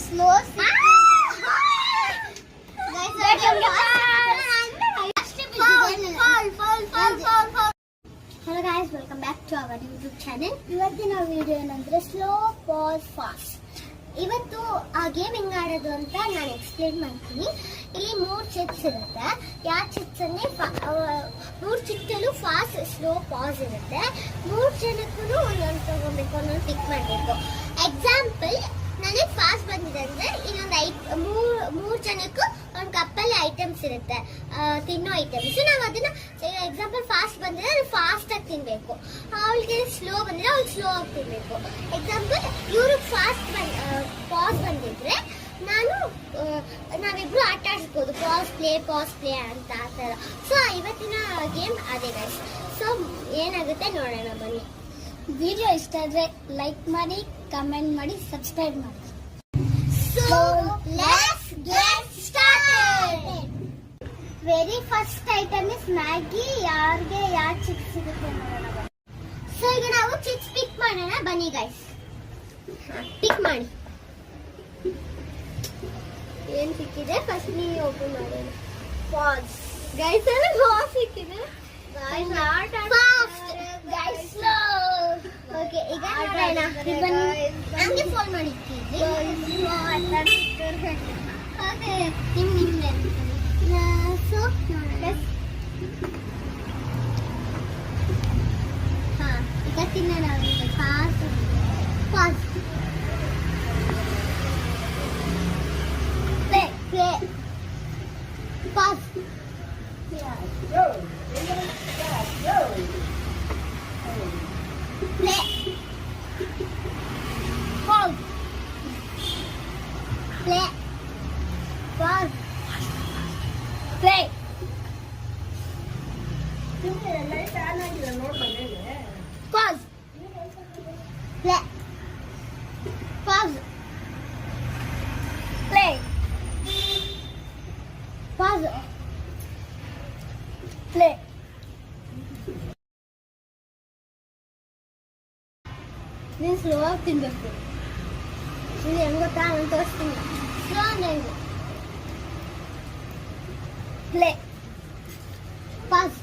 slow. Hello guys, welcome back to our YouTube channel. ಇವತ್ತಿನ video ಏನಂದ್ರೆ slow pass fast. ಇವತ್ತು ಆ game ಹೆಂಗ್ ಆಡೋದು ಅಂತ ನಾನು ಎಕ್ಸ್ಪ್ಲೇನ್ ಮಾಡ್ತೀನಿ. ಇಲ್ಲಿ 3 ಚಿಟ್ಸ್ ಇರುತ್ತೆ. ಯಾವ ಚಿಟ್ಸ್ ಅಂದ್ರೆ 3 ಚಿಟ್ಟಲ್ಲೂ ಫಾಸ್ಟ್ ಸ್ಲೋ ಪಾಸ್ ಇರುತ್ತೆ. 3 ಜನಕ್ಕೂ ಒಂದೊಂದು ತಗೋಬೇಕು, ಒಂದೊಂದು ಪಿಕ್ ಮಾಡಬೇಕು. ಎಕ್ಸಾಂಪಲ್ ನನಗೆ ಫಾಸ್ಟ್ ಬಂದಿದೆ ಅಂದ್ರೆ ಇನ್ನೊಂದು 3 ಜನಕ್ಕೂ ಒಂದು ಕಪ್ಪಲ್ಲಿ ಐಟಮ್ಸ್ ಇರುತ್ತೆ, ತಿನ್ನೋ ಐಟಮ್ಸ್. ನಾವು ಅದನ್ನ ಎಕ್ಸಾಂಪಲ್ ಫಾಸ್ಟ್ ಬಂದಿದ್ರೆ ಅದು ಫಾಸ್ಟ್ ಆಗಿ ತಿನ್ಬೇಕು, ಅವಳಿಗೆ ಸ್ಲೋ ಬಂದಿದ್ರೆ ಅವ್ಳು ಸ್ಲೋ ಆಗಿ ತಿನ್ಬೇಕು. ಎಕ್ಸಾಂಪಲ್ ಇವ್ರಿಗೆ ಫಾಸ್ಟ್ ಪಾಸ್ ಬಂದಿದ್ರೆ ನಾವಿಬ್ರು ಆಟ ಆಡಿಸ್ಬೋದು, ಪಾಸ್ ಪ್ಲೇ ಅಂತ ಆ ಥರ. ಸೊ ಇವತ್ತಿನ ಗೇಮ್ ಅದೇ ಗೈಸ್. ಸೊ ಏನಾಗುತ್ತೆ ನೋಡೋಣ ಬನ್ನಿ. ವಿಡಿಯೋ ಇಷ್ಟ ಆದರೆ ಲೈಕ್ ಮಾಡಿ, ಕಮೆಂಟ್ ಮಾಡಿ, ಸಬ್ಸ್ಕ್ರೈಬ್ ಮಾಡಿ. So let's get started. Very first item is Maggi. ಯಾರಿಗೆ ಯಾವ ಚಿಪ್ಸ್ ಸಿಗುತ್ತೆ ನೋಡೋಣ. ಸೊ ಈಗ ನಾವು ಚಿಪ್ಸ್ ಪಿಕ್ ಮಾಡೋಣ ಬನ್ನಿ ಗೈಸ್. ಪಿಕ್ ಮಾಡಿ. ಏನ್ ಸಿಕ್ಕಿದೆ ಫಸ್ಟ್ ನೀವು ಓಪನ್ ಮಾಡೋಣ. ಪಾಸ್ ಗೈಸ್, ಎಲ್ಲ ಪಾಸ್ ಸಿಕ್ಕಿದೆ. Guys not fast guys, slow. Okay ಈಗ ನೋಡೋಣ. ನಮಗೆ ಫೋನ್ ಮಾಡಿದ್ದೀವಿ. ಓಕೆ ನಿಮ್ಗೆ ಸೊ ನೋಡೋಣ. ಹಾ ಈಗ ತಿನ್ನೋಣ. Fast fast play pause play pause play pause play. Pause play pause play pause play. ನೀನು ಸ್ಲೋ ಆಗಿ ತಿನ್ಬೇಕು. ಇದು ಹೆಂಗ್ ಗೊತ್ತಾ, ನಾನು ತೋರಿಸ್ತೀನಿ. ಸ್ಲೋ ಅಂದ್ರೆ play pause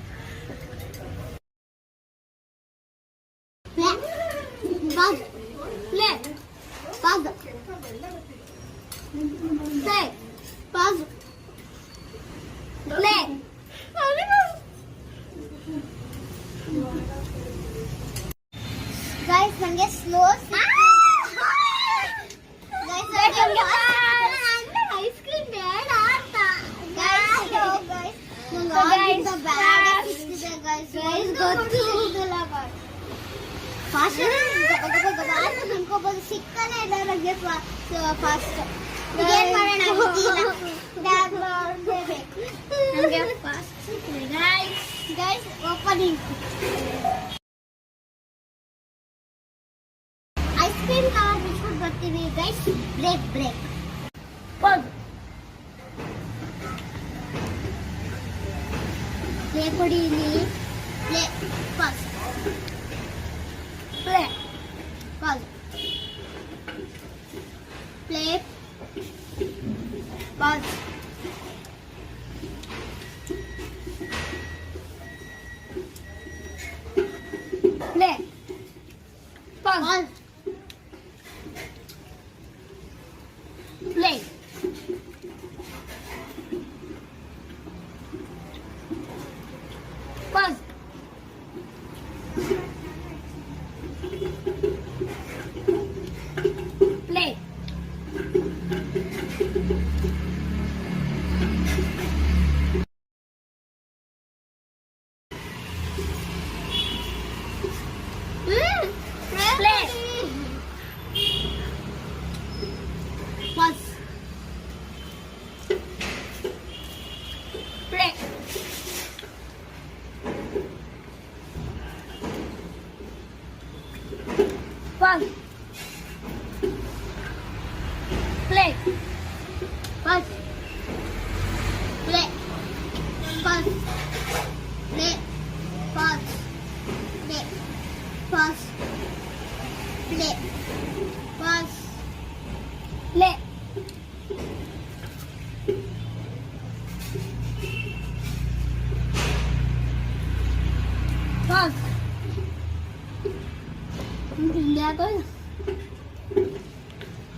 play pause play pause play pause play. Guys, nange slow guys, ice cream bad aata guys. Guys go to the fast ತಿನ್ಕೋಬಹುದು. ಸಿಕ್ಕನೆ ಇಲ್ಲ ನನಗೆ ಫಾಸ್ಟ್. ಏನ್ ಮಾಡೋಣ guys opening. Ice cream cover ಬಿಚ್ಬಿಟ್ಟು ಬರ್ತೀವಿ ಗೈಸ್. ಬ್ರೇಕ್ ಪ್ಲೇ ಕೊಡಿ. ಇಲ್ಲಿ play pause play pause play pause play pause play pause play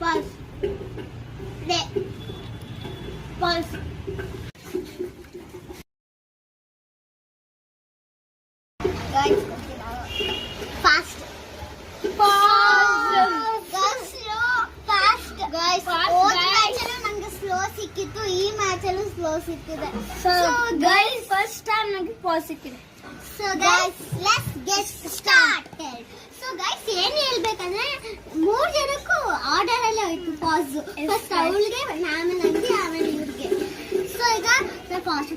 Pause. Play. Pause. Guys, fast. Pause. Guys, slow. Fast. Guys, match allu nange slow ಸಿಕ್ಕಿತ್ತು, ಈ match ಅಲ್ಲೂ slow ಸಿಕ್ಕಿದೆ. So guys, first time ನಂಗೆ pause ಸಿಕ್ಕಿದೆ. So guys, let's get started. So guys, ಏನ್ ಹೇಳ್ಬೇಕಂದ್ರೆ 3 ಜನಕ್ಕೂ order ಅಲ್ಲಿ ಹೋಯ್ತು ಪಾಸ್. ಫಸ್ಟ್ ಅವಳಿಗೆ, ಆಮೇಲೆ ನಂಗೆ, ಆಮೇಲೆ ಇವ್ರಿಗೆ. ಸೊ ಈಗ ಪಾಸ್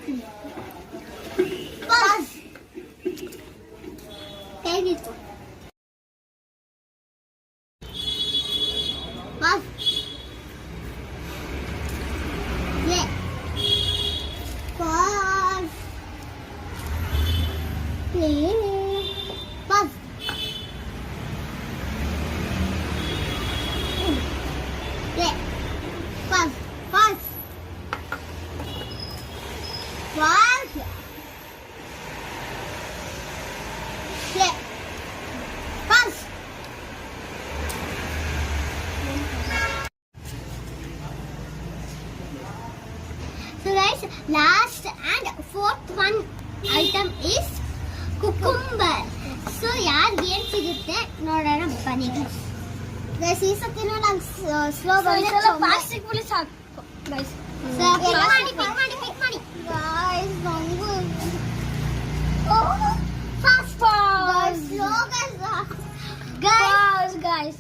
ಪಾಸ್ ಹೇಗಿತ್ತು pass pass play. Pause. Play. Pause. Pause. Pause. Play. Pause. So guys, last and fourth one item is cucumber. So ಯಾರಿಗೆ ಏನ್ ಸಿಗುತ್ತೆ ನೋಡೋಣ ಬನ್ನಿ ಗೈಸ್. ಈ ಸತಿನೂ ನಂಗೆ ಸ್ಲೋ ಪ್ಲಾಸ್ಟಿಕ್ ಪುಲಿ ಸಾಕು ಗೈಸ್. ಪಿಕ್ ಮಾಡಿ ಗೈಸ್. ನಂಗೂ fast Pause. Slow guys. Pause guys.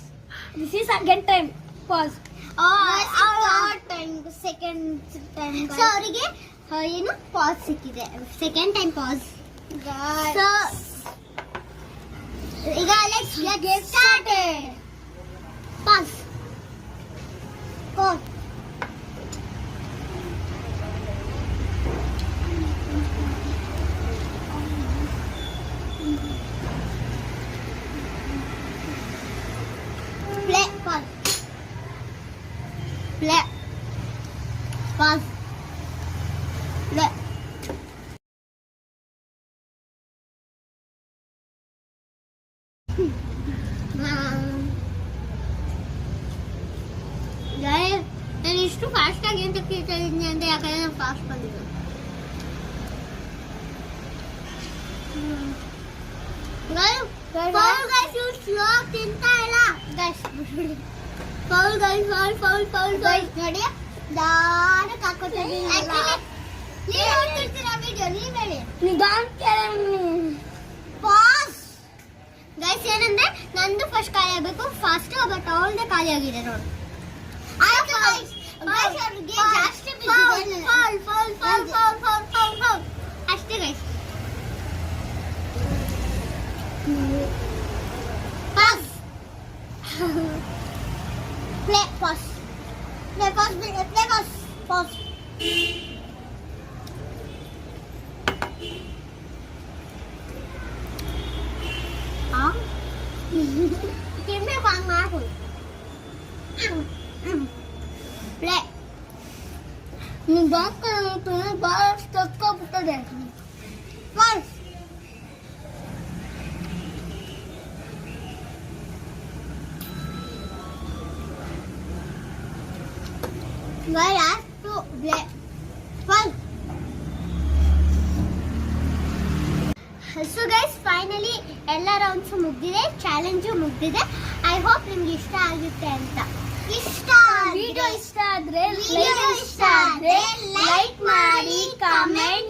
This is second time. Pause. Second time. So ಅವರಿಗೆ ಏನು ಪಾಸ್ ಸಿಕ್ಕಿದೆ, second time pass. So, let's get started. Pause. Go. Play. Pause. Play. Pause. Play. ನಾನು ಇಷ್ಟು fast ಆಗಿ ಅಂತ ಕೇಳ್ತಾ ಇದ್ದೀನಿ ಅಂದ್ರೆ ಯಾಕಂದ್ರೆ ನಾನು ಫಾಸ್ಟ್ ಬಂದಿದ್ದೆ. ಸ್ಲೋ ತಿಂತಾ ಇಲ್ಲ guys. Foul guys, foul guys. ನೋಡಿ ದಾರಕ್ಕೆ ಹಾಕೋತಾ ಇದ್ದೀನಿ. ನೀವು ನೋಡ್ತಿರ್ತೀರಾ ವಿಡಿಯೋ, ನೀವು ಹೇಳಿ. Pass guys. ಏನಂದ್ರೆ ನಂದು ಫಸ್ಟ್ ಖಾಲಿ ಆಗ್ಬೇಕು ಫಾಸ್ಟ್, ಬಟ್ ಅವಳದೇ ಖಾಲಿ ಆಗಿದೆ ನೋಡಿ. ಆಯ್ತು ಗೈಸ್. ಅವ್ರಿಗೆ ಜಾಸ್ತಿ ಬಿದ್ದಿದೆ. ಫೌಲ್ ಅಷ್ಟೇ guys. Pass. Play pass. Pass. kiếm cái con ma của lẹ mình bó tôi bó stop tôi để con người đã tụ lẹ con. So guys, finally ಎಲ್ಲ ರೌಂಡ್ಸ್ ಮುಗ್ದಿದೆ, ಚಾಲೆಂಜು ಮುಗ್ದಿದೆ. ಐ ಹೋಪ್ ನಿಮ್ಗೆ ಇಷ್ಟ ಆಗುತ್ತೆ ಅಂತ. ವಿಡಿಯೋ ಇಷ್ಟ ಆದ್ರೆ ಲೈಕ್ ಮಾಡಿ, ಕಾಮೆಂಟ್